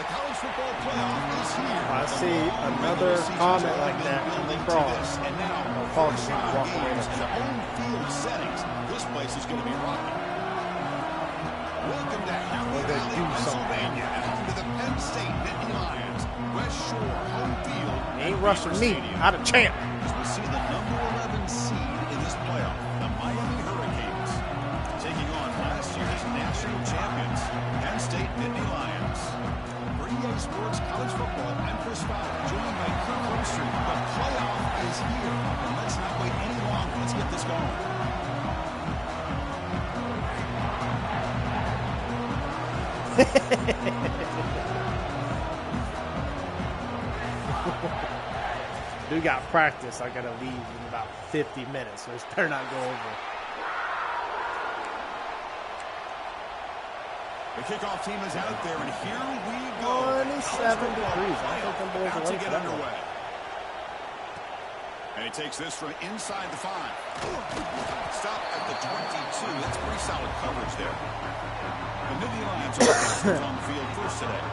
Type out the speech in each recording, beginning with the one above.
The college football playoff is here. I see another comment like that in the cross. And now, first 5 games in home field settings. This place is going to be rocking. Welcome to Happy Valley, Pennsylvania, and home to the Penn State Nittany Lions. West Shore home field. He ain't rushing me. Out of champ. As we see the number 11 seed in this playoff, the Miami Hurricanes, taking on last year's national champions, Penn State Nittany Lions. For EA Sports College Football, I'm Chris Fowler, joined by Kirk Holmstreet. The playoff is here, and let's not wait any longer. Let's get this going. Dude got practice. I gotta leave in about 50 minutes, so it's better not go over. The kickoff team is out there, and here we go. 27 degrees. I think them boys about are to ready get for that underway. And he takes this from inside the 5. Stop at the 22. That's pretty solid coverage there. The Nittany Lions are on the field first today.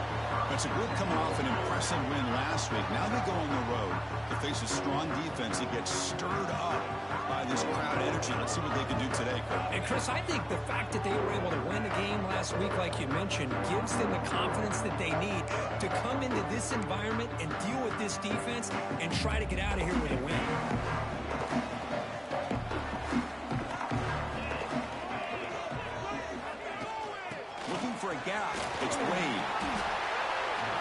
That's a group coming off an impressive win last week. Now they go on the road to face a strong defense that gets stirred up by this crowd energy. Let's see what they can do today, Kirk. And Chris, I think the fact that they were able to win the game last week, like you mentioned, gives them the confidence that they need to come into this environment and deal with this defense and try to get out of here with a win. Looking for a gap. It's Wade.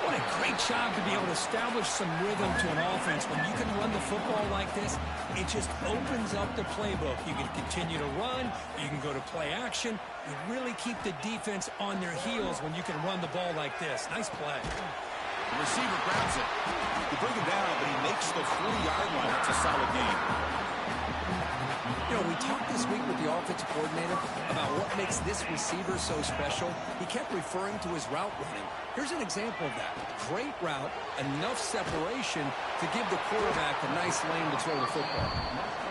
What a great job to be able to establish some rhythm to an offense. When you can run the football like this, it just opens up the playbook. You can continue to run. You can go to play action. You really keep the defense on their heels when you can run the ball like this. Nice play. The receiver grabs it. They bring him down, but he makes the 40-yard line. That's a solid game. You know, we talked this week with the offensive coordinator about what makes this receiver so special. He kept referring to his route running. Here's an example of that. Great route, enough separation to give the quarterback a nice lane to throw the football.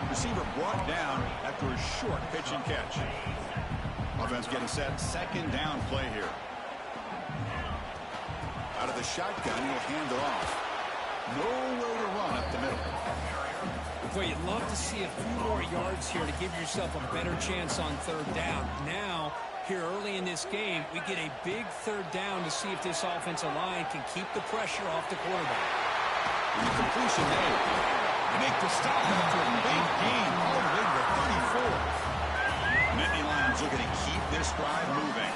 Receiver brought down after a short pitch and catch. Offense getting set. Second down play here. Out of the shotgun, he'll hand it off. Nowhere to run up the middle. Boy, you'd love to see a few more yards here to give yourself a better chance on third down. Now, here early in this game, we get a big third down to see if this offensive line can keep the pressure off the quarterback. And the completion made. They make the stop after a big gain all the way to 34. Nittany Lions looking to keep this drive moving.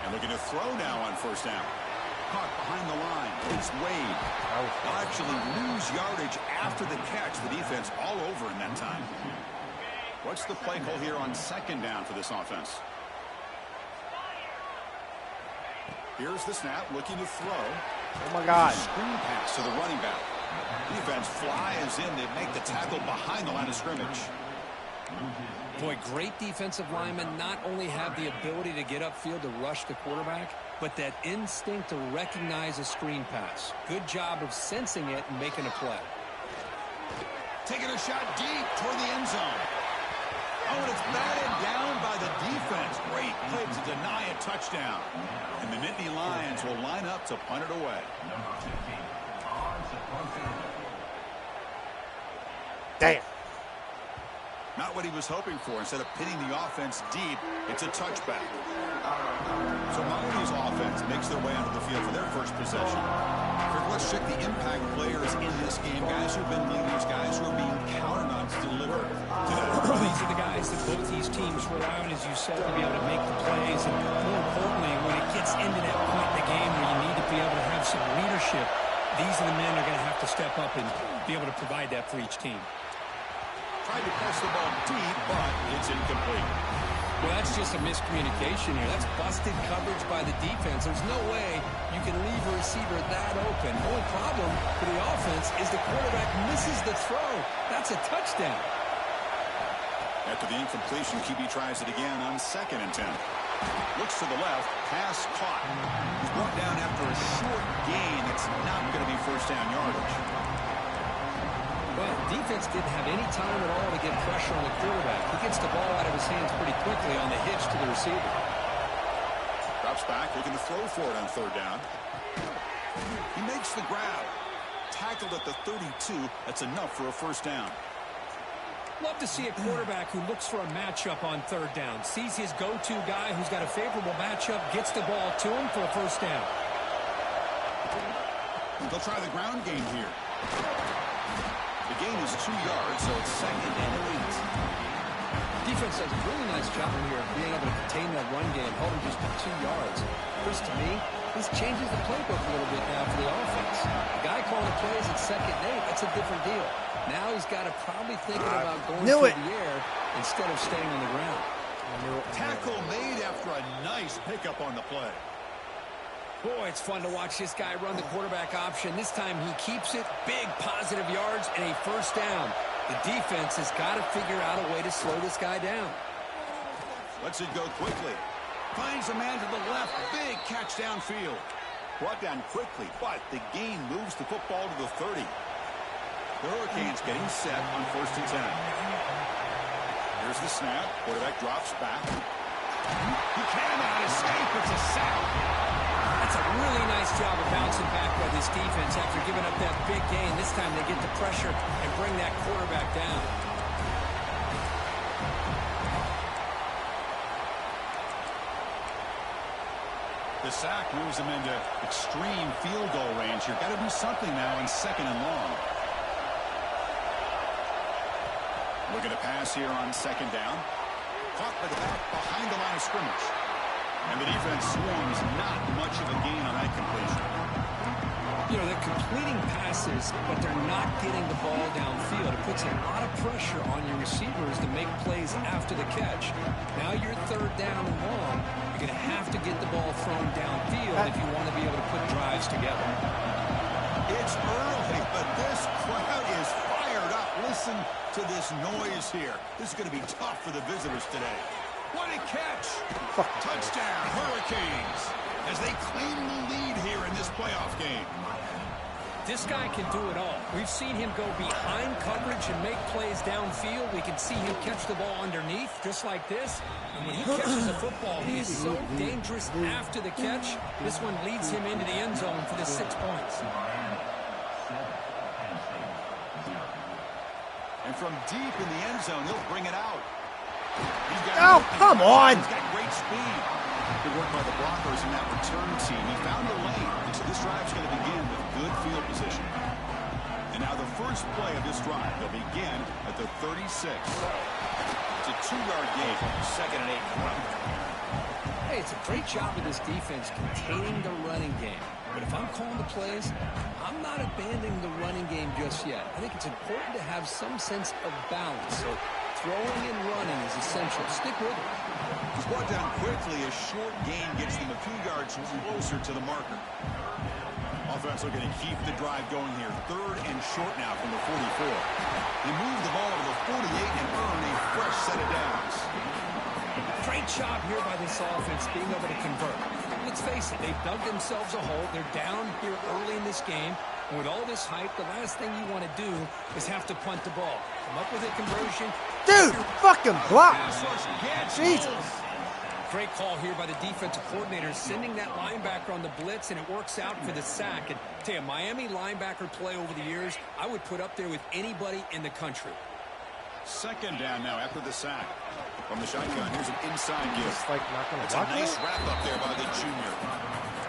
And looking to throw now on first down. Caught behind the line. It's Wade. They'll actually lose yardage after the catch. The defense all over in that time. What's the play call here on second down for this offense? Here's the snap, looking to throw. Oh, my God. Screen pass to the running back. Defense flies in. They make the tackle behind the line of scrimmage. Boy, great defensive linemen not only have the ability to get upfield to rush the quarterback, but that instinct to recognize a screen pass. Good job of sensing it and making a play. Taking a shot deep toward the end zone. Oh, and it's batted down by the defense. Great play to deny a touchdown. And the Nittany Lions will line up to punt it away. Damn. Not what he was hoping for. Instead of pitting the offense deep, it's a touchback. So Miami's offense makes their way onto the field for their first possession. Let's check the impact players in this game. Guys who have been leaders, guys who are being counted on to deliver today. These are the guys that both these teams rely on, as you said, to be able to make the plays. And more importantly, when it gets into that point in the game where you need to be able to have some leadership, these are the men that are going to have to step up and be able to provide that for each team. Tried to pass the ball deep, but it's incomplete. Well, that's just a miscommunication here. That's busted coverage by the defense. There's no way you can leave a receiver that open. The only problem for the offense is the quarterback misses the throw. That's a touchdown. After the incompletion, QB tries it again on 2nd and 10. Looks to the left, pass caught. He's brought down after a short gain. It's not going to be first down yardage. Well, defense didn't have any time at all to get pressure on the quarterback. He gets the ball out of his hands pretty quickly on the hitch to the receiver. Drops drops back, looking to throw for it on third down. He makes the grab. Tackled at the 32. That's enough for a first down. Love to see a quarterback who looks for a matchup on third down. Sees his go-to guy who's got a favorable matchup, gets the ball to him for a first down. They'll try the ground game here. The gain is 2 yards, so it's 2nd and 8. Defense does a really nice job here of being able to contain that run game, hold him just to 2 yards. Chris, to me, this changes the playbook a little bit now for the offense. The guy calling the plays at 2nd and 8, that's a different deal. Now he's got to probably thinking about going through the air instead of staying on the ground. Tackle made after a nice pickup on the play. Boy, it's fun to watch this guy run the quarterback option. This time he keeps it, big positive yards, and a first down. The defense has got to figure out a way to slow this guy down. Lets it go quickly. Finds a man to the left. Big catch downfield. Brought down quickly, but the gain moves the football to the 30. The Hurricanes getting set on 1st and 10. Here's the snap. Quarterback drops back. He cannot escape. It's a sack. That's a really nice job of bouncing back by this defense after giving up that big gain. This time they get the pressure and bring that quarterback down. The sack moves him into extreme field goal range here. Got to do something now on 2nd and long. Looking to pass here on 2nd down. Caught by the back behind the line of scrimmage. And the defense swarms, not much of a gain on that completion. You know, they're completing passes, but they're not getting the ball downfield. It puts a lot of pressure on your receivers to make plays after the catch. Now you're 3rd down and long. You're going to have to get the ball thrown downfield if you want to be able to put drives together. It's early, but this crowd is fired up. Listen to this noise here. This is going to be tough for the visitors today. What a catch! Touchdown, Hurricanes, as they claim the lead here in this playoff game. This guy can do it all. We've seen him go behind coverage and make plays downfield. We can see him catch the ball underneath, just like this. And when he catches a football, he is so dangerous after the catch. This one leads him into the end zone for the 6 points. And from deep in the end zone, he'll bring it out. Oh, come on! He's got great speed. Good work by the blockers in that return team. He found the lane, and so this drive's going to begin with good field position. And now the first play of this drive, they'll begin at the 36. It's a 2-yard gain, 2nd and 8. Hey, it's a great job of this defense containing the running game. But if I'm calling the plays, I'm not abandoning the running game just yet. I think it's important to have some sense of balance. So throwing and running is essential. Stick with it. He's brought down quickly. A short gain gets them a few yards closer to the marker. Offense looking to keep the drive going here. 3rd and short now from the 44. They move the ball to the 48 and earn a fresh set of downs. Great job here by this offense being able to convert. Let's face it, they've dug themselves a hole. They're down here early in this game. And with all this hype, the last thing you want to do is have to punt the ball. Come up with a conversion. Dude, fucking block. Jesus. Great call here by the defensive coordinator, sending that linebacker on the blitz, and it works out for the sack. And tell you, Miami linebacker play over the years, I would put up there with anybody in the country. 2nd down now after the sack. From the shotgun, here's an inside give. It's like not going to It's a nice wrap up there by the junior.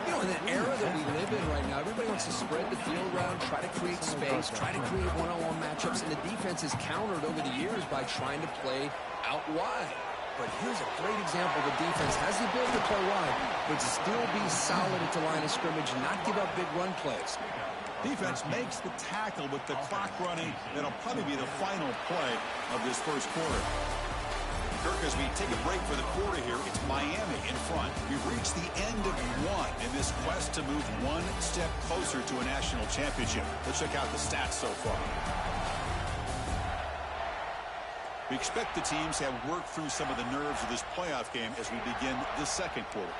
You know, in the era that we live in right now, everybody wants to spread the field around, try to create space, try to create one-on-one matchups, and the defense is countered over the years by trying to play out wide. But here's a great example. The defense has the ability to play wide, but still be solid at the line of scrimmage and not give up big run plays. Defense makes the tackle with the clock running. That'll probably be the final play of this first quarter. Kirk, as we take a break for the quarter here, it's Miami in front. We've reached the end of one in this quest to move one step closer to a national championship. Let's check out the stats so far. We expect the teams to have worked through some of the nerves of this playoff game as we begin the second quarter.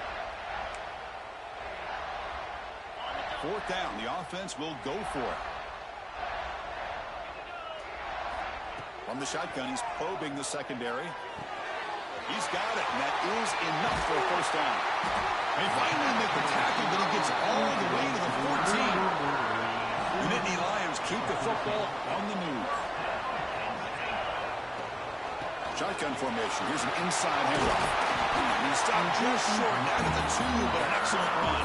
4th down, the offense will go for it. From the shotgun, he's probing the secondary. He's got it, and that is enough for a first down. They finally make the tackle, but he gets all the way to the 14. The Nittany Lions keep the football on the move. Shotgun formation. Here's an inside handoff. And he stopped just short down at the 2, but an excellent run.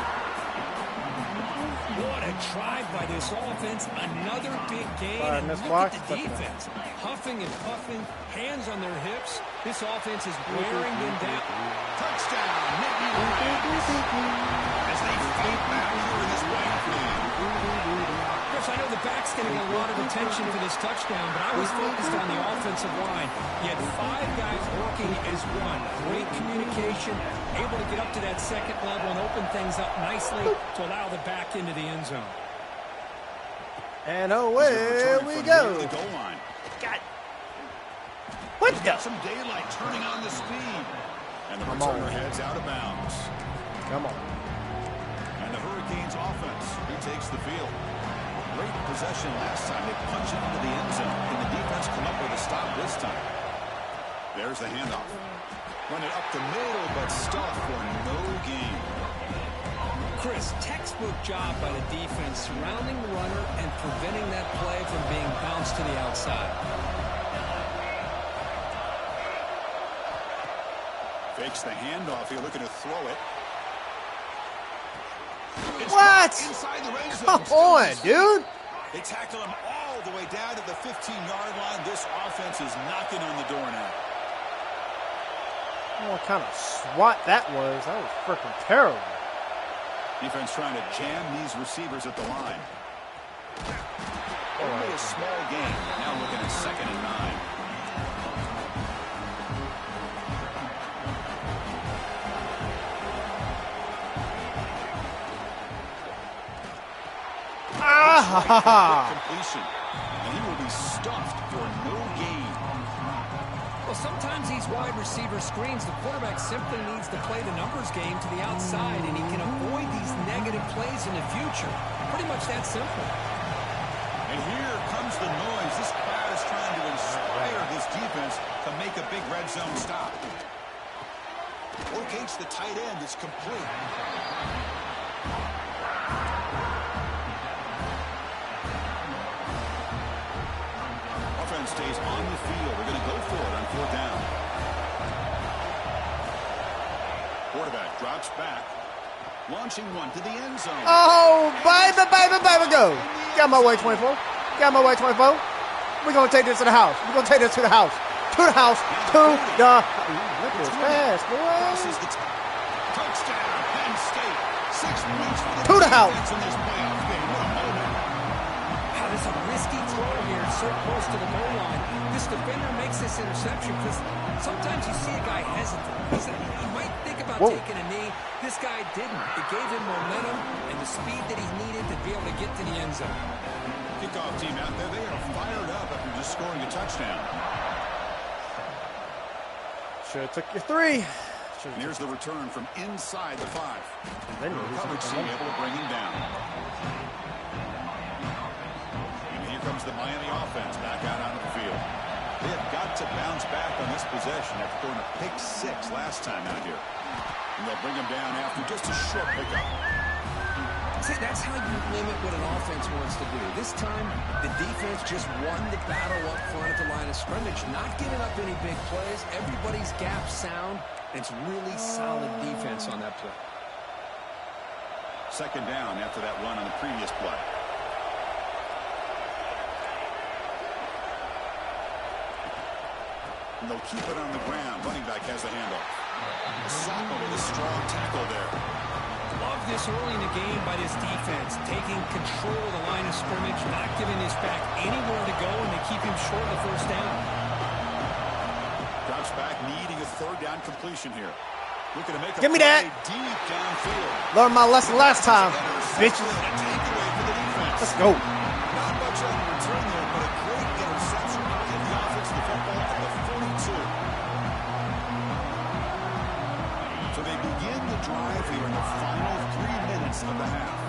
What a drive by this offense. Another big gain. And look at the defense. Huffing and puffing, hands on their hips. This offense is wearing them down. Touchdown, Nittany Lions. As they fight back here in this white field. Chris, I know the back's going to get a lot of attention for this touchdown, but I was focused on the offensive line. You had 5 guys working as one. Great communication, able to get up to that second level and open things up nicely to allow the back into the end zone. And away we go. The goal line. God. What the? Some daylight turning on the speed. And the returner heads out of bounds. Come on. And the Hurricanes offense retakes the field. Great possession last time. They punch it into the end zone. Can the defense come up with a stop this time? There's the handoff. Run it up the middle, but stuffed for no gain. Chris, textbook job by the defense surrounding the runner and preventing that play from being bounced to the outside. Fakes the handoff here, looking to throw it. What? Inside the red zone. Come on, dude. They tackle him all the way down to the 15-yard line. This offense is knocking on the door now. What kind of swat that was. That was freaking terrible. Defense trying to jam these receivers at the line. Only a small gain. Now looking at 2nd and 9. Completion. And he will be stuffed for no gain. Well, sometimes these wide receiver screens, the quarterback simply needs to play the numbers game to the outside, and he can avoid these negative plays in the future. Pretty much that simple. And here comes the noise. This crowd is trying to inspire this defense to make a big red zone stop. Locates the tight end. It's complete. Offense stays on the field. They're going to go for it on 4th down. Quarterback drops back. Launching one to the end zone. Oh, baby, baby, baby, go. Got my way, 24. Got my way, 24. We're going to take this to the house. We're going to take this to the house. To the house. To the... Look at this pass, boy. Touchdown, Penn State. 6 points for the to the house. In this playoff game. What a moment. How there's a risky throw here so close to the goal line. This defender makes this interception because sometimes you see a guy hesitate. He might think about taking a knee. This guy didn't. It gave him momentum and the speed that he needed to be able to get to the end zone. Kickoff team out there. They are fired up after just scoring a touchdown. Should have took your 3. And here's the return from inside the 5. And then coverage team able to bring him down. And here comes the Miami offense back out onto the field. They have got to bounce back on this possession after throwing a pick 6 last time out here. And they'll bring him down after just a short pickup. See, that's how you limit what an offense wants to do. This time, the defense just won the battle up front at the line of scrimmage, not giving up any big plays. Everybody's gap sound, and it's really solid defense on that play. 2nd down after that run on the previous play. And they'll keep it on the ground. Running back has the handoff. Saka with a strong tackle there. Love this early in the game by this defense, taking control of the line of scrimmage, not giving his back anywhere to go, and they keep him short of the 1st down. Drops back, needing a 3rd down completion here. Looking to make a Give me that. Deep downfield. Learned my lesson last time, bitches. Let's go. Not much on the return there, but a great interception to get the offense the football at the 42. So they begin the drive here in the final 3 minutes of the half.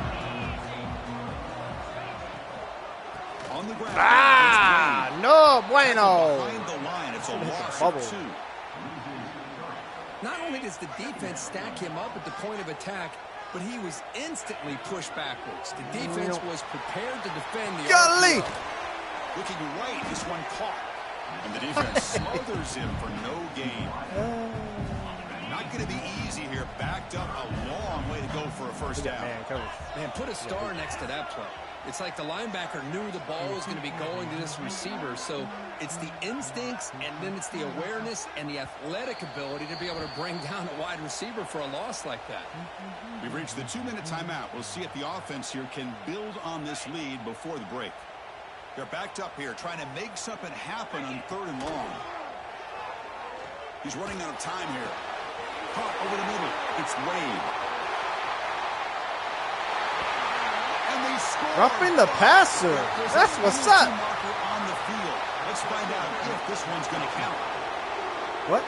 On the ground. No bueno. Behind the line, it's a loss bubble. of 2. not only does the defense stack him up at the point of attack, but he was instantly pushed backwards. The defense was prepared to defend the Golly! Looking right, this one caught. And the defense smothers him for no gain. Not going to be easy here. Backed up a long way to go for a first down. Man, put a star next to that play. It's like the linebacker knew the ball was going to be going to this receiver. So it's the instincts, and then it's the awareness and the athletic ability to be able to bring down a wide receiver for a loss like that. We've reached the 2-minute timeout. We'll see if the offense here can build on this lead before the break. They're backed up here, trying to make something happen on 3rd and long. He's running out of time here. Caught over the middle. It's Wade. And they score. Roughing the passer. That's what's up. On the field. Let's find out if this one's going to count. What?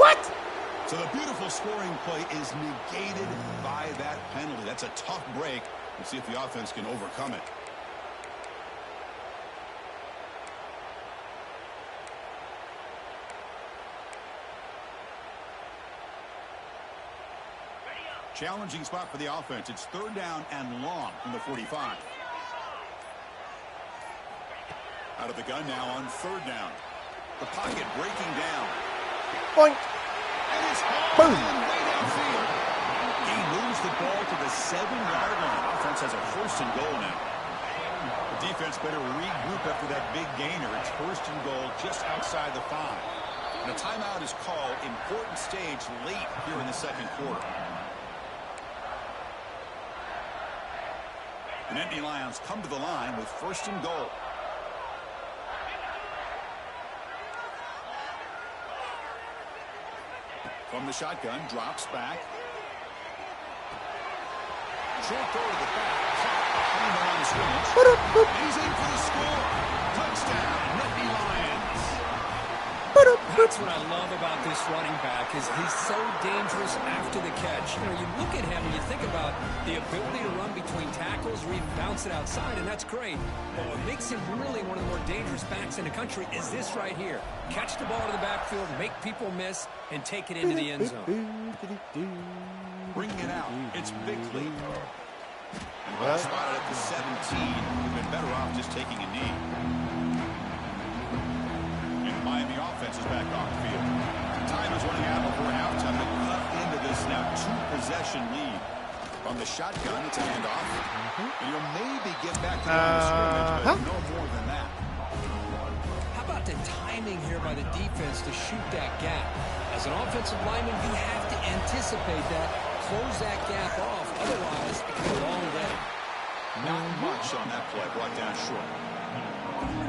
What? So the beautiful scoring play is negated by that penalty. That's a tough break. We'll see if the offense can overcome it. Challenging spot for the offense. It's 3rd down and long from the 45. Out of the gun now on 3rd down. The pocket breaking down. Boink. And it's Boom. way downfield. He moves the ball to the 7-yard line. Offense has a 1st and goal now. The defense better regroup after that big gainer. It's 1st and goal just outside the 5. And a timeout is called. Important stage late here in the 2nd quarter. And Nittany Lions come to the line with 1st and goal. From the shotgun, drops back. Short throw to the back. Behind the line of scrimmage. He's in for the score. Touchdown, Nittany Lions. That's what I love about this running back is he's so dangerous after the catch. You know, you look at him and you think about the ability to run between tackles or even bounce it outside, and that's great. But what makes him really one of the more dangerous backs in the country is this right here. Catch the ball to the backfield, make people miss, and take it into the end zone. Bringing it out. It's Bickley. Well spotted at the 17. We've been better off just taking a knee. Miami offense is back on the field. Time is running out before halftime to cut into this now 2-possession lead. From the shotgun, it's a handoff. And you'll maybe get back to the line of scrimmage, but no more than that. How about the timing here by the defense to shoot that gap? As an offensive lineman, you have to anticipate that, close that gap off. Otherwise, it can be a long day. Not much on that play, brought down short.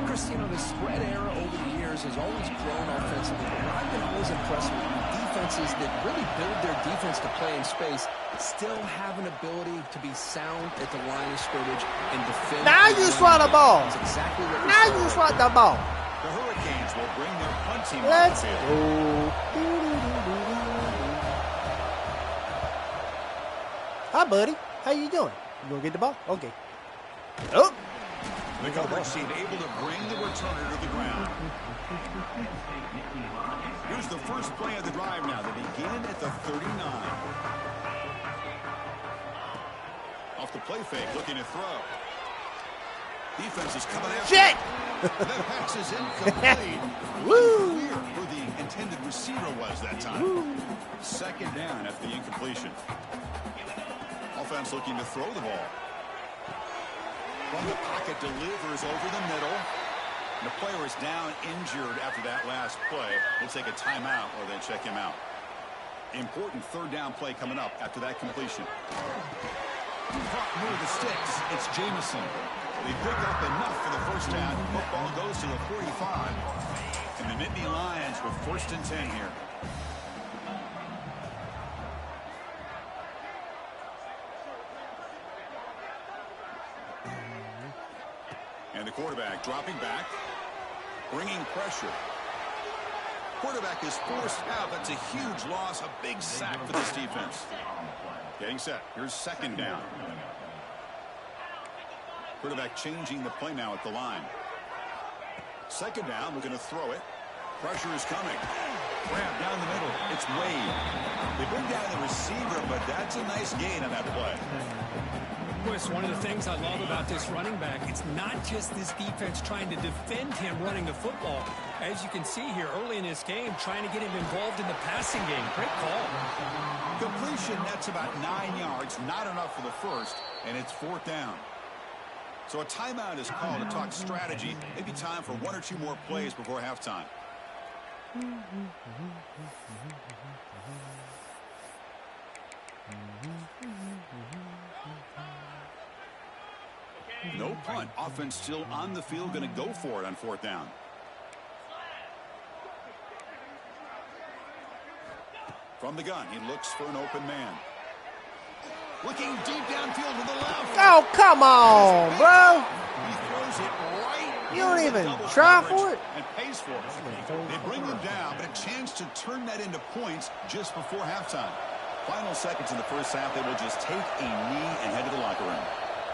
Chris, you know, the spread era over the years has always grown offensively. But I've been always impressed with defenses that really build their defense to play in space, still have an ability to be sound at the line of scrimmage and defend. Now you swat the ball. That's exactly what now you swat the ball. The Hurricanes will bring their punt team Let's on the go. Hi, buddy. How you doing? You gonna get the ball? Okay. Oh. The coverage team able to bring the returner to the ground. Here's the first play of the drive now. They begin at the 39. Off the play fake, looking to throw. Defense is coming after. Shit! That pass is incomplete. Woo! Clear who the intended receiver was that time. Woo. 2nd down after the incompletion. Offense looking to throw the ball. From the pocket, delivers over the middle. And the player is down injured after that last play. We'll take a timeout or they check him out. Important 3rd down play coming up after that completion. Caught near the sticks. It's Jamison. They pick up enough for the 1st down. Football goes to the 45. And the Nittany Lions with 1st and 10 here. And the quarterback dropping back, bringing pressure. Quarterback is forced out. That's a huge loss, a big sack for this defense. Getting set. Here's 2nd down. Quarterback changing the play now at the line. 2nd down, we're going to throw it. Pressure is coming. Grab down the middle. It's Wade. They bring down the receiver, but that's a nice gain on that play. Chris, one of the things I love about this running back, it's not just this defense trying to defend him running the football. As you can see here early in this game, trying to get him involved in the passing game. Great call. Completion, that's about 9 yards. Not enough for the first, and it's 4th down. So a timeout is called to talk strategy. Maybe time for 1 or 2 more plays before halftime. No punt. Offense still on the field, going to go for it on 4th down. From the gun, he looks for an open man. Looking deep downfield to the left. Oh, come on, bro. He throws it right. You don't even try for it. And pays for it. They bring him down, but a chance to turn that into points just before halftime. Final seconds in the first half, they will just take a knee and head to the locker room.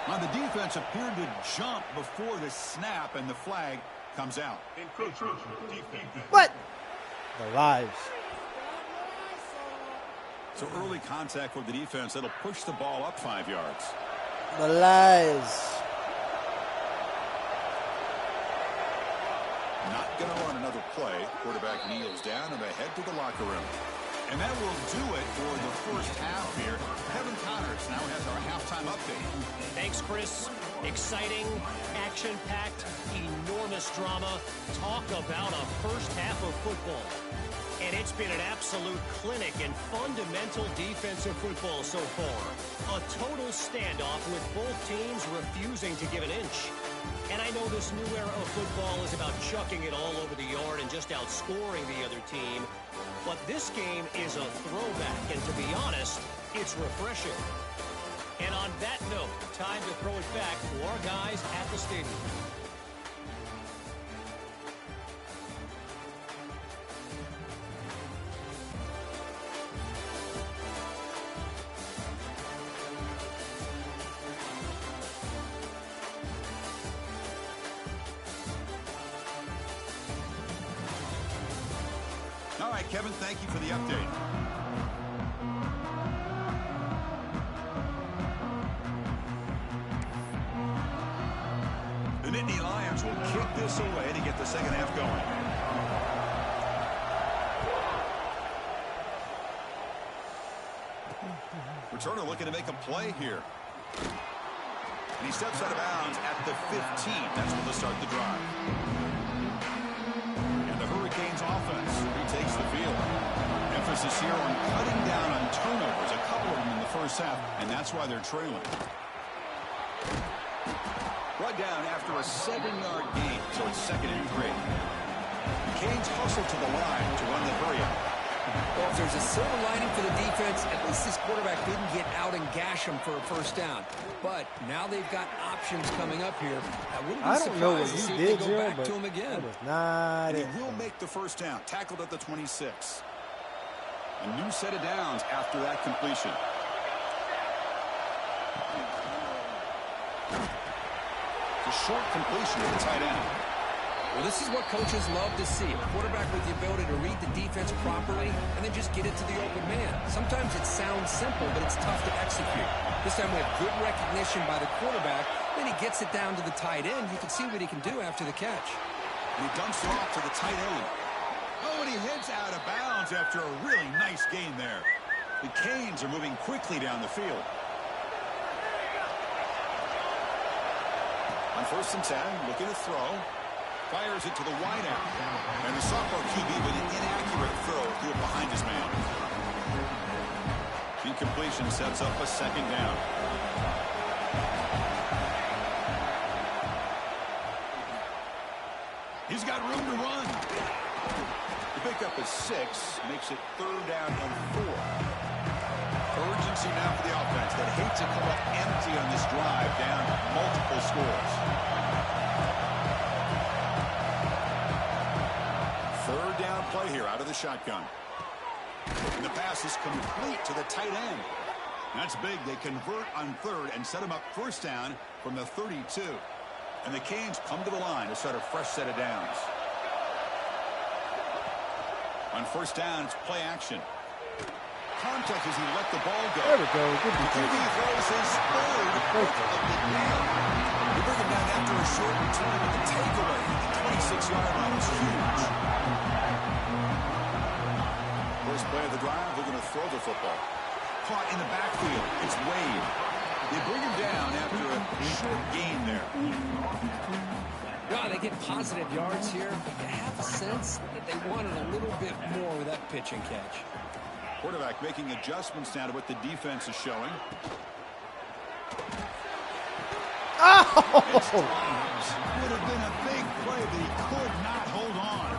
Now the defense appeared to jump before the snap, and the flag comes out. What? The lives. So early contact for the defense. That'll push the ball up 5 yards. The lies. Not going to run another play. Quarterback kneels down and they head to the locker room. And that will do it for the first half here. Kevin Connors now has our halftime update. Thanks, Chris. Exciting, action-packed, enormous drama. Talk about a first half of football. And it's been an absolute clinic in fundamental defensive football so far. A total standoff with both teams refusing to give an inch. And I know this new era of football is about chucking it all over the yard and just outscoring the other team. But this game is a throwback, and to be honest, it's refreshing. And on that note, time to throw it back to our guys at the stadium. All right, Kevin, thank you for the update. The Nittany Lions will kick this away to get the second half going. Returner looking to make a play here. And he steps out of bounds at the 15. That's when they'll start the drive. The Hurricanes offense retakes the field. Emphasis here on cutting down on turnovers, a couple of them in the first half, and that's why they're trailing. Brought down after a 7-yard gain, so it's 2nd and 3. The Canes hustle to the line to run the hurry-up. Well, if there's a silver lining for the defense, at least this quarterback didn't get out and gash him for a first down. But now they've got options coming up here. I wouldn't be surprised to see if they go back to him again. And he will make the first down, tackled at the 26. A new set of downs after that completion. It's a short completion to the tight end. Well, this is what coaches love to see. A quarterback with the ability to read the defense properly and then just get it to the open man. Sometimes it sounds simple, but it's tough to execute. This time we have good recognition by the quarterback. Then he gets it down to the tight end. You can see what he can do after the catch. And he dumps it off to the tight end. Oh, and he heads out of bounds after a really nice gain there. The Canes are moving quickly down the field. On 1st and 10, looking to throw. Fires it to the wideout. And the sophomore QB with an inaccurate throw threw it behind his man. Incompletion sets up a 2nd down. He's got room to run. The pickup is 6, makes it 3rd down and 4. Urgency now for the offense that hate to come up empty on this drive, down multiple scores. 3rd down play here out of the shotgun. And the pass is complete to the tight end. That's big. They convert on 3rd and set him up 1st down from the 32. And the Canes come to the line to start a fresh set of downs. On first down, it's play action. Contact as he let the ball go. There we go. Good QB defense. throws his third of the game. You bring him down after a short return with the takeaway. The 26-yard line is huge. First play of the drive, they're going to throw the football. Caught in the backfield. It's Wade. They bring him down after a short gain there. Well, they get positive yards here, but you have a sense that they wanted a little bit more with that pitch and catch. Quarterback making adjustments now to what the defense is showing. Oh! Would have been a big play, but he could not hold on.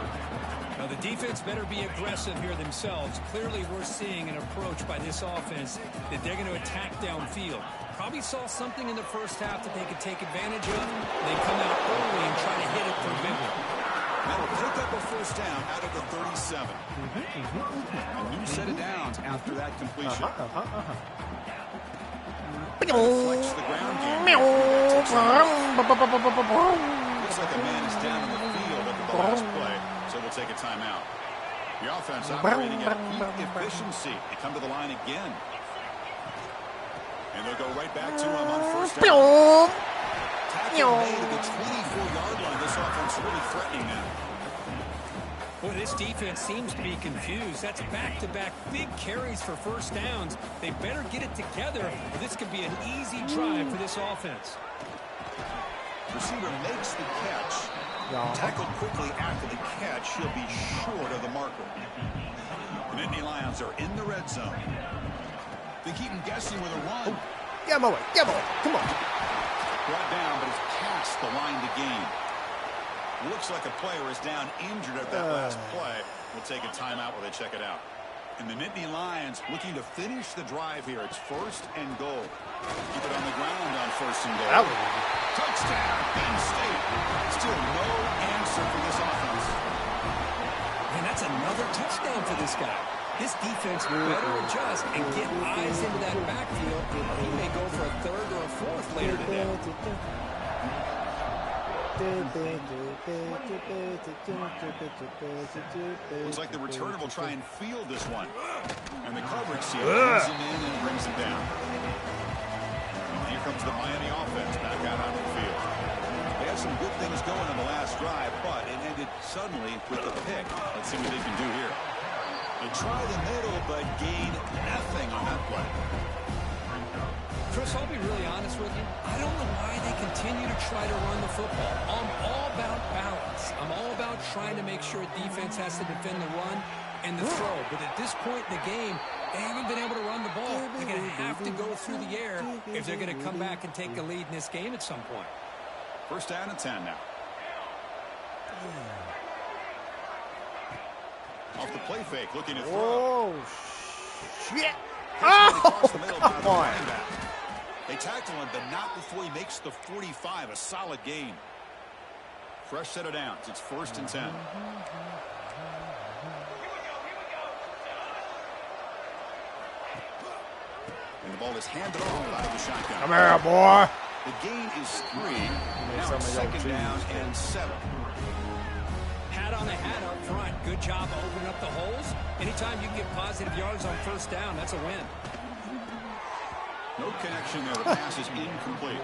Now, the defense better be aggressive here themselves. Clearly, we're seeing an approach by this offense that they're going to attack downfield. Probably saw something in the first half that they could take advantage of. They come out early and try to hit it for a big one. That'll pick up a first down out of the 37. A new set of downs after that completion. Flex the ground game. Looks like a man is down in the field after the last play, so they'll take a timeout. The offense operating at peak efficiency. They come to the line again. And they'll go right back to him on first down. Tackle made at the 24-yard line. This offense really threatening now. Boy, this defense seems to be confused. That's back-to-back big carries for first downs. They better get it together, or this could be an easy drive for this offense. Receiver makes the catch. Tackled quickly after the catch. He'll be short of the marker. The Nittany Lions are in the red zone. They keep him guessing with a run. Get him away. Get him away. Come on. Brought down, but it's past the line to gain. Looks like a player is down injured at that last play. We'll take a timeout while they check it out. And the Nittany Lions looking to finish the drive here. It's first and goal. Keep it on the ground on first and goal. Touchdown, Penn State. Still no answer for this offense. And that's another touchdown for this guy. This defense better adjust and get eyes into that backfield. He may go for a third or a fourth later today. Looks like the returner will try and field this one. And the coverage seal brings him in and brings him down. Here comes the Miami offense back out onto the field. They had some good things going on the last drive, but it ended suddenly with a pick. Let's see what they can do here. They try the middle, but gain nothing on that play. Chris, I'll be really honest with you. I don't know why they continue to try to run the football. I'm all about balance. I'm all about trying to make sure defense has to defend the run and the throw. But at this point in the game, they haven't been able to run the ball. They're going to have to go through the air if they're going to come back and take the lead in this game at some point. First down and 10 now. Off the play fake, looking to throw. Oh, shit. Oh, come on. They tackle him, but not before he makes the 45. A solid gain. Fresh set of downs. It's first and 10. And the ball is handed off out of the shotgun. Come here, boy. The gain is 3. Now it's second down and 7. Hat on the hat up front. Good job of opening up the holes. Anytime you can get positive yards on first down, that's a win. No connection there. The pass is incomplete.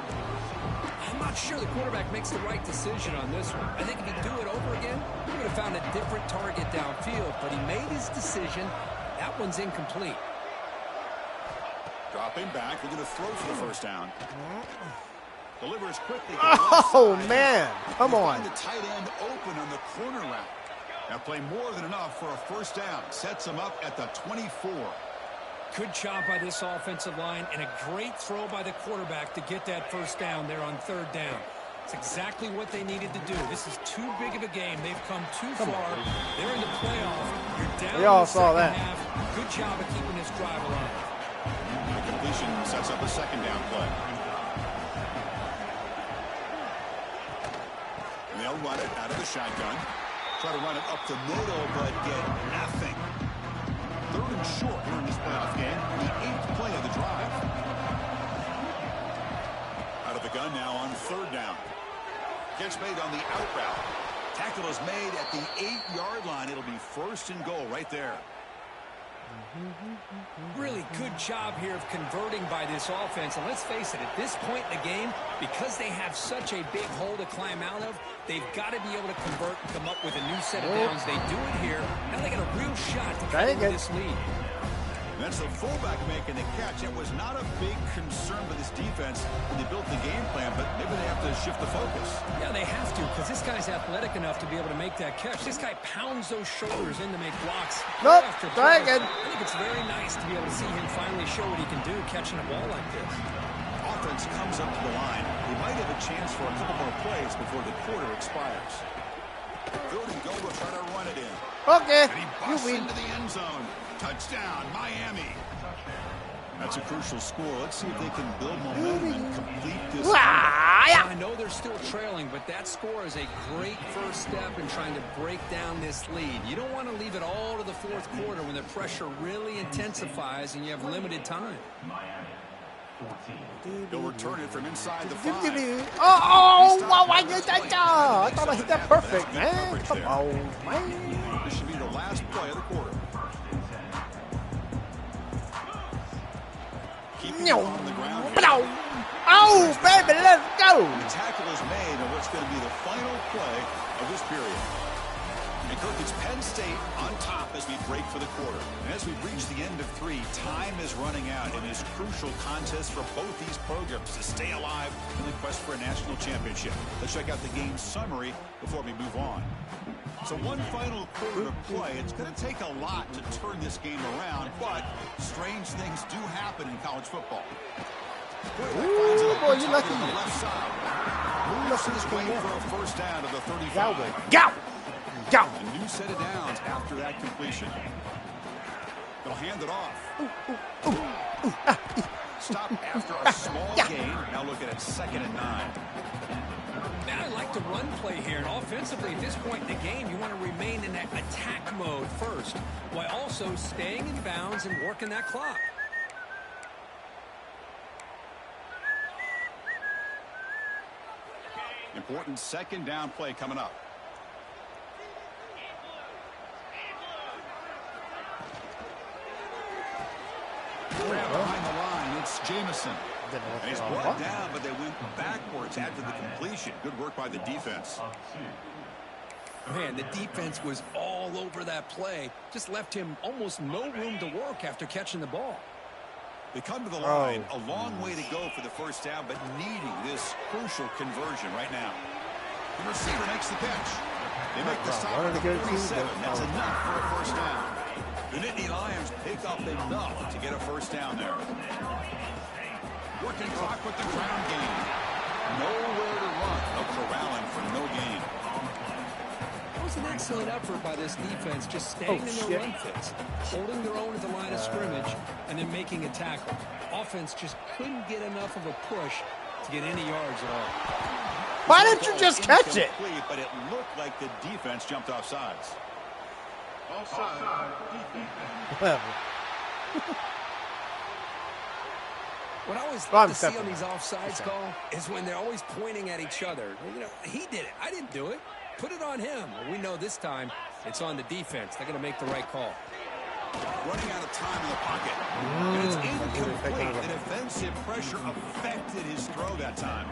I'm not sure the quarterback makes the right decision on this one. I think if he'd do it over again, he would have found a different target downfield, but he made his decision. That one's incomplete. Dropping back. We're going to throw for the first down. Delivers quickly. Oh, man. Come on. The tight end open on the corner route. Now play more than enough for a first down. Sets him up at the 24. Good job by this offensive line and a great throw by the quarterback to get that first down there on third down. It's exactly what they needed to do. This is too big of a game. They've come too far. They're in the playoff. You're down We all in the saw second that. half. Good job of keeping this drive alive. The completion sets up a second down play. And they'll run it out of the shotgun. Try to run it up the middle, but get nothing. Third and short here in this playoff game. The 8th play of the drive. Out of the gun now on third down. Catch made on the out route. Tackle is made at the 8-yard line. It'll be 1st and goal right there. Really good job here of converting by this offense. And let's face it, at this point in the game, because they have such a big hole to climb out of, they've got to be able to convert and come up with a new set of downs. They do it here. Now they got a real shot to cover this lead. That's the fullback making the catch. It was not a big concern for this defense when they built the game plan, but maybe they have to shift the focus. Yeah, they have to, because this guy's athletic enough to be able to make that catch. This guy pounds those shoulders in to make blocks. Nope, I again. think it's very nice to be able to see him finally show what he can do catching a ball like this. Offense comes up to the line. He might have a chance for a couple more plays before the quarter expires. 3rd and goal, we'll try to run it in. Okay. And he busts into the end zone. Touchdown, Miami. That's a crucial score. Let's see if they can build momentum and complete this. I know they're still trailing, but that score is a great first step in trying to break down this lead. You don't want to leave it all to the 4th quarter when the pressure really intensifies and you have limited time. He'll return it from inside the 5. Wow, I did that job. I thought I hit that perfect, man. Come on, man. This should be the last play of the quarter. Keeping it on the ground here. Oh, baby, let's go. The tackle is made on what's going to be the final play of this period. And Kirk, it's Penn State on top as we break for the quarter. And as we reach the end of 3, time is running out in this crucial contest for both these programs to stay alive in the quest for a national championship. Let's check out the game summary before we move on. So one final quarter to play. It's going to take a lot to turn this game around, but strange things do happen in college football. Ooh, boy, you lucky. On the left side. Wilson is waiting for a 1st down to the 35. Go. A new set of downs after that completion. They'll hand it off. Stop after a small gain. Now looking at 2nd and 9. Man, I like the run play here. And offensively, at this point in the game, you want to remain in that attack mode first, while also staying in bounds and working that clock. Important 2nd down play coming up. Behind the line, it's Jamison. And he's brought down, but they went backwards after the completion. Good work by the defense. Man, the defense was all over that play. Just left him almost no room to work after catching the ball. They come to the line, a long way to go for the 1st down, but needing this crucial conversion right now. The receiver makes the pitch. They make the stop at the 37. That's enough for a 1st down. The Nittany Lions pick up enough to get a 1st down there. Working clock with the ground game. Nowhere to run. No corralling for no gain. That was an excellent effort by this defense, just staying in their run fits, holding their own at the line of scrimmage, and then making a tackle. Offense just couldn't get enough of a push to get any yards at all. Why didn't you just catch it? But it looked like the defense jumped off sides. Whatever. What I always like to see on these offsides call is when they're always pointing at each other. You know, he did it. I didn't do it. Put it on him. Well, we know this time it's on the defense. They're going to make the right call. Running out of time in the pocket. And it's incomplete. The defensive pressure affected his throw that time.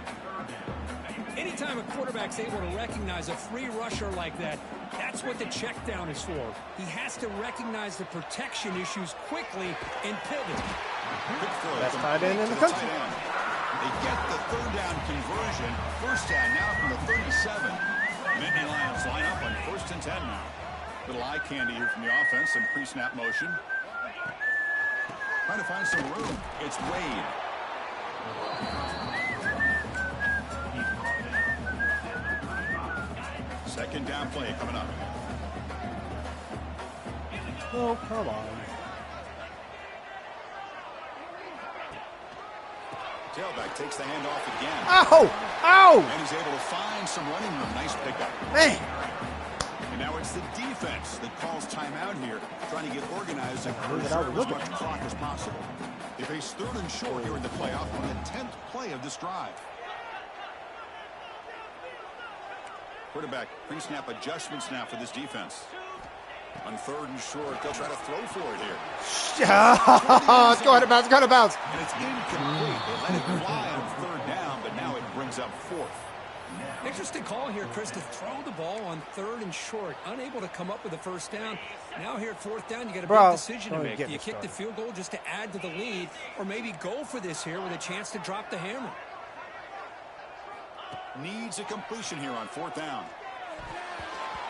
Anytime a quarterback's able to recognize a free rusher like that, that's what the check down is for. He has to recognize the protection issues quickly and pivot. Best tight end in the country. They get the 3rd down conversion. 1st down now from the 37. Nittany Lions line up on 1st and 10 now. Little eye candy here from the offense. Some pre-snap motion. Trying to find some room. It's Wade. Second down play coming up. Oh, come on. Tailback takes the handoff again. Ow! Ow! And he's able to find some running room. Nice pickup. Man. And now it's the defense that calls timeout here, trying to get organized and preserve as much clock as possible. They face 3rd and short here in the playoff on the 10th play of this drive. Quarterback pre-snap adjustments now for this defense. On 3rd and short, they'll try to throw for it here. It's going to bounce, it's going to bounce. And it's incomplete. They let it fly on 3rd down, but now it brings up 4th. Interesting call here, Chris, to throw the ball on 3rd and short. Unable to come up with a first down. Now here at 4th down, you got a big decision to make. Do you kick the field goal just to add to the lead, or maybe go for this here with a chance to drop the hammer? Needs a completion here on 4th down.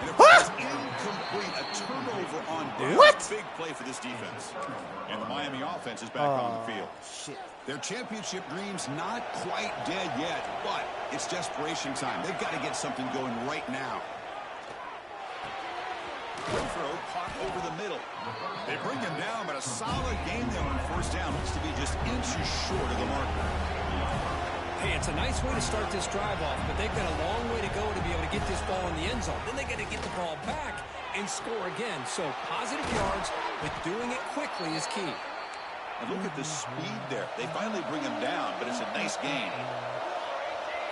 And it was incomplete. A turnover on down. What? Big play for this defense. And the Miami offense is back on the field. Shit. Their championship dream's not quite dead yet, but it's desperation time. They've got to get something going right now. Throw caught over the middle. They bring him down, but a solid game there on 1st down. Looks to be just inches short of the marker. Hey, it's a nice way to start this drive off, but they've got a long way to go to be able to get this ball in the end zone. Then they got to get the ball back and score again. So positive yards, but doing it quickly is key. And look at the speed there. They finally bring him down, but it's a nice gain.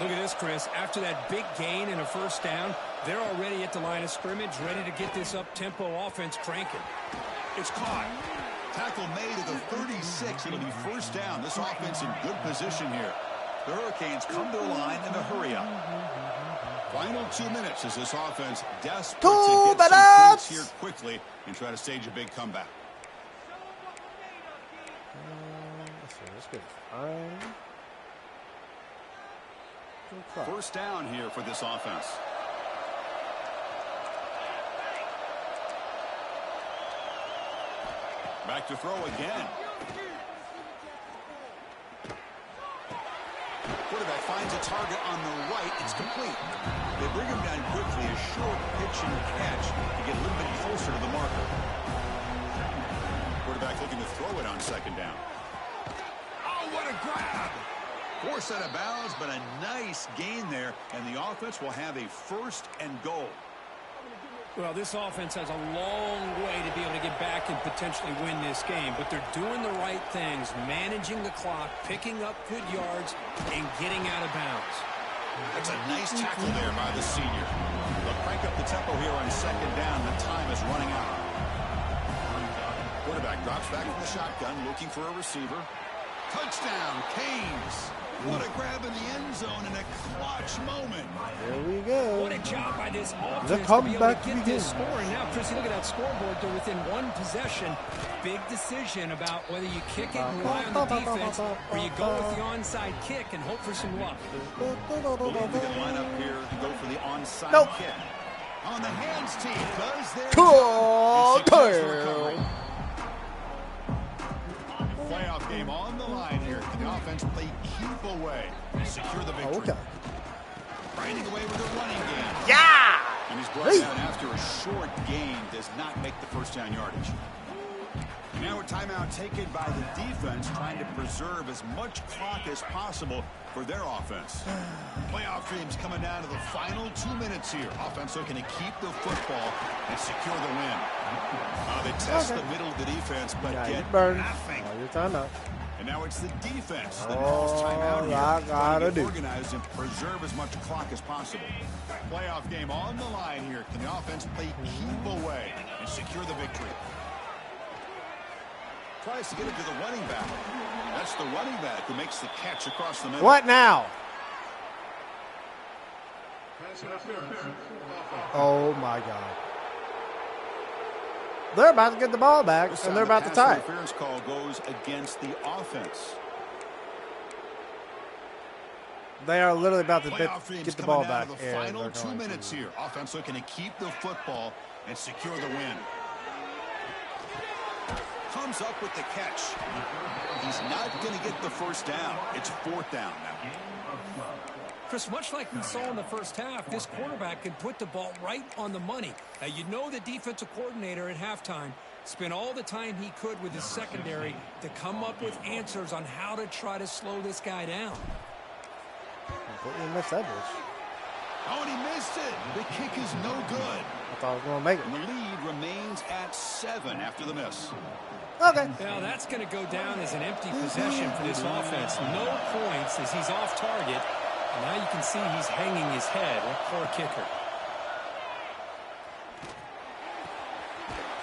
Look at this, Chris. After that big gain and a 1st down, they're already at the line of scrimmage, ready to get this up-tempo offense cranking. It's caught. Tackle made at the 36. It'll be 1st down. This offense in good position here. The Hurricanes come to the line in a hurry-up. Final 2 minutes as this offense desperate to get some points here quickly and try to stage a big comeback. Let's get fine. 1st down here for this offense. Back to throw again. Quarterback finds a target on the right. It's complete. They bring him down quickly. A short pitch and catch to get a little bit closer to the marker. Quarterback looking to throw it on 2nd down. Oh, what a grab! Forced out of bounds, but a nice gain there, and the offense will have a 1st and goal. Well, this offense has a long way to be able to get back and potentially win this game, but they're doing the right things, managing the clock, picking up good yards, and getting out of bounds. That's a nice tackle there by the senior. They'll crank up the tempo here on 2nd down. The time is running out. Quarterback drops back from the shotgun, looking for a receiver. Touchdown, Canes. What a grab in the end zone in a clutch moment. There we go. What a job by this offense The to be able comeback to get this begins. score. And now, Chrissy, look at that scoreboard. They're within 1 possession. Big decision about whether you kick it and rely on the defense or you go with the onside kick and hope for some luck. Believe they can line up here to go for the onside kick. On the hands team, does their Cool. job. It secures the recovery. Playoff game on the line here. Can the offense play keep away and secure the victory? Okay. Grinding away with a running game. Yeah! And he's brought down after a short gain. Does not make the 1st down yardage. And now a timeout taken by the defense, trying to preserve as much clock as possible for their offense. Playoff dreams coming down to the final 2 minutes here. Offense looking to keep the football and secure the win. They test the middle of the defense, but get nothing. Your timeout. And now it's the defense that calls timeout here. Trying to get organized and preserve as much clock as possible. Playoff game on the line here. Can the offense play keep away and secure the victory? Tries to get it to the running back. That's the running back who makes the catch across the middle. What now? Oh, my God. They're about to get the ball back, and they're about to tie. The interference call goes against the offense. They are literally about to Playoff get dreams the coming ball down back. to the final 2 minutes here. Offense looking to keep the football and secure the win. Comes up with the catch. He's not going to get the 1st down. It's 4th down now. Chris, much like we saw in the 1st half, this quarterback can put the ball right on the money. Now, you know the defensive coordinator at halftime spent all the time he could with his secondary to come up with answers on how to try to slow this guy down. Completely missed that bitch. Oh, and he missed it. The kick is no good. I thought I was going to make it. And the lead remains at 7 after the miss. Okay. Now, that's going to go down as an empty possession for this offense. No points as he's off target. And now you can see he's hanging his head. What poor kicker.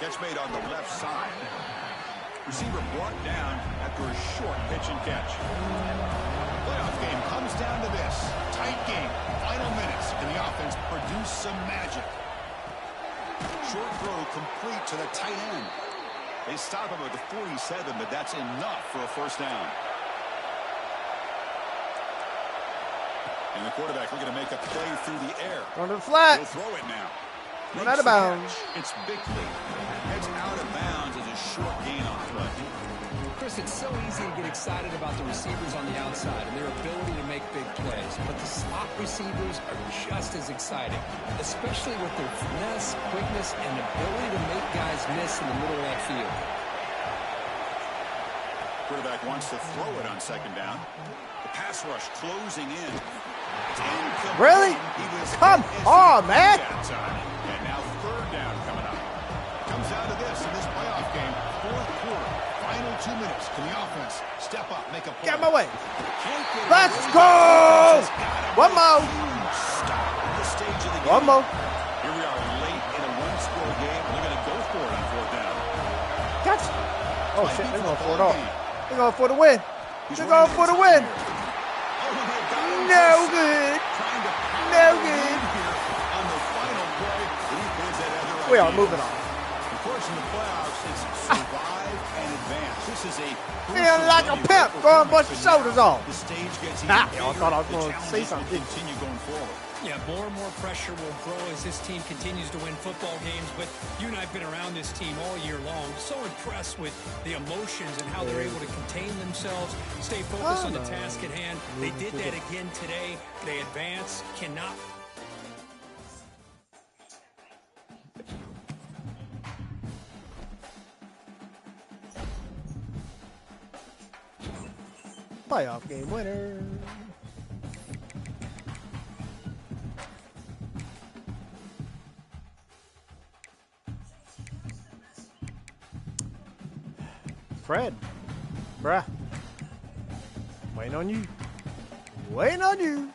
Catch made on the left side. Receiver brought down after a short pitch and catch. Playoff game comes down to this. Tight game. Final minutes. And the offense produced some magic. Short throw complete to the tight end. They stop him at the 47, but that's enough for a first down. And the quarterback looking to make a play through the air. On the flat. He'll throw it now. Run out of bounds. It's Bickley. Heads out of bounds as a short gain on the play. Chris, it's so easy to get excited about the receivers on the outside and their ability to make big plays. But the slot receivers are just as exciting, especially with their finesse, quickness, and ability to make guys miss in the middle of that field. Quarterback wants to throw it on second down. The pass rush closing in. It's incomplete. Really? He was Come on, man. that time. And now third down coming up. Comes down to this in this playoff game. Fourth quarter. Final 2 minutes. Can the offense step up, make a play? Get my way. Can't get Let's away. go. Defense has got One a more. huge stop at this stage of the game. One more. Here we are late in a one-score game. They're going to go for it on fourth down. Catch. Oh, shit. They're going for it all. Game. They're going for the win. He's They're going for the win. Oh, they got him No for a good. sack. Trying to pound No the good. lead here on the final play. But he plays that other We are idea. moving on. Of course, in the playoffs, it's survive and advance. This is a Feeling like a pimp, going bust your shoulders off. The stage gets Ah, even y'all bigger. thought I was The going to say challenges something, will didn't you? continue going forward. Yeah, more and more pressure will grow as this team continues to win football games. But you and I have been around this team all year long. So impressed with the emotions and how they're able to contain themselves, stay focused on the task at hand. They did that again today. They advance, cannot. Playoff game winner. Fred, bruh, waiting on you. Waiting on you.